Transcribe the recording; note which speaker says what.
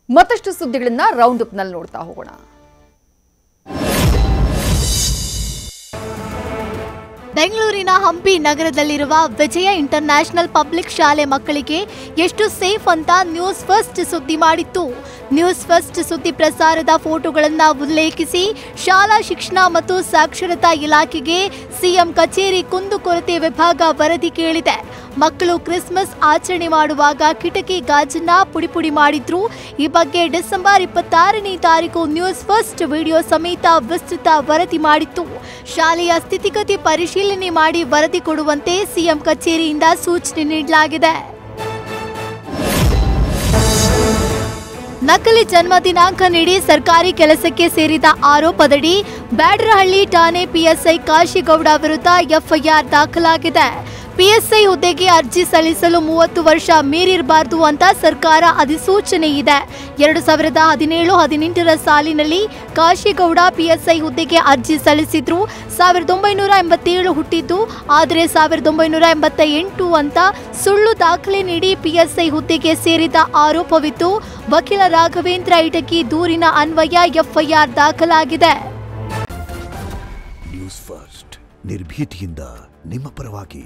Speaker 1: ಮತ್ತಷ್ಟು ಸುದ್ದಿಗಳನ್ನ round up ನಲ್ಲಿ ನೋಡ್ತಾ ಹೋಗೋಣ.
Speaker 2: ಬೆಂಗಳೂರಿನ ಹಂಪಿ ನಗರದಲ್ಲಿರುವ ವಿಜಯ ಇಂಟರ್ನ್ಯಾಷನಲ್ ಪಬ್ಲಿಕ್ ಶಾಲೆ ಮಕ್ಕಳಿಗೆ ಎಷ್ಟು ಸೇಫ್ ಅಂತ ನ್ಯೂಸ್ ಫಸ್ಟ್ ಸುದ್ದಿ ಮಾಡಿತ್ತು. ನ್ಯೂಸ್ ಫಸ್ಟ್ ಸುದ್ದಿ ಪ್ರಸಾರದ ಫೋಟೋಗಳನ್ನು ಉಲ್ಲೇಖಿಸಿ ಶಾಲಾ ಶಿಕ್ಷಣ ಮತ್ತು ಸಾಕ್ಷರತಾ ಇಲಾಖೆಗೆ ಸಿಎಂ ಕಚೇರಿ ಕುಂದುಕೊರತೆ ವಿಭಾಗ ವರದಿ ಕೇಳಿದೆ. ಮಕ್ಕಳು ಕ್ರಿಸ್ಮಸ್ ಆಚರಣೆ ಮಾಡುವಾಗ ಕಿಟಕಿ ಗಾಜನ್ನ ಪುಡಿ ಮಾಡಿದ್ರು. ಈ ಬಗ್ಗೆ ಡಿಸೆಂಬರ್ 26ನೇ ತಾರೀಕು ನ್ಯೂಸ್ ಫಸ್ಟ್ ವಿಡಿಯೋ ಸಮೇತ ವಿಸ್ತೃತ ವರದಿ ಮಾಡಿತ್ತು. ಶಾಲೆಯ ಸ್ಥಿತಿಗತಿ ಪರಿಶೀಲನೆ ಮಾಡಿ ವರದಿ ಕೊಡುವಂತೆ ಸಿಎಂ ಕಚೇರಿಯಿಂದ ಸೂಚನೆ ನೀಡಲಾಗಿದೆ. ನಕಲಿ ಜನ್ಮ ದಿನಾಂಕ ನೀಡಿ ಸರ್ಕಾರಿ ಕೆಲಸಕ್ಕೆ ಸೇರಿದ ಆರೋಪದಡಿ ಬ್ಯಾಡರಹಳ್ಳಿ ಠಾಣೆ ಪಿಎಸ್ಐ ಕಾಶಿಗೌಡ ವಿರುದ್ಧ ಎಫ್ಐಆರ್ ದಾಖಲಾಗಿದೆ. ಪಿಎಸ್ಐ ಹುದ್ದೆಗೆ ಅರ್ಜಿ ಸಲ್ಲಿಸಲು 30 ವರ್ಷ ಮೀರಿರಬಾರದು ಅಂತ ಸರ್ಕಾರ ಅಧಿಸೂಚನೆ ಇದೆ. 2017-18 ಸಾಲಿನಲ್ಲಿ ಕಾಶಿಗೌಡ ಪಿಎಸ್ಐ ಹುದ್ದೆಗೆ ಅರ್ಜಿ ಸಲ್ಲಿಸಿದ್ರು. 1987 ಹುಟ್ಟಿದ್ದು, ಆದರೆ 1988 ಅಂತ ಸುಳ್ಳು ದಾಖಲೆ ನೀಡಿ ಪಿಎಸ್ಐ ಹುದ್ದೆಗೆ ಸೇರಿದ ಆರೋಪವಿತ್ತು. ವಕೀಲ ರಾಘವೇಂದ್ರ ಇಟಕಿ ದೂರಿನ ಅನ್ವಯ ಎಫ್ಐಆರ್ ದಾಖಲಾಗಿದೆ.
Speaker 3: ನ್ಯೂಸ್ ಫಸ್ಟ್ ನಿರ್ಭೀತಿಯಿಂದ ನಿಮ್ಮ ಪರವಾಗಿ.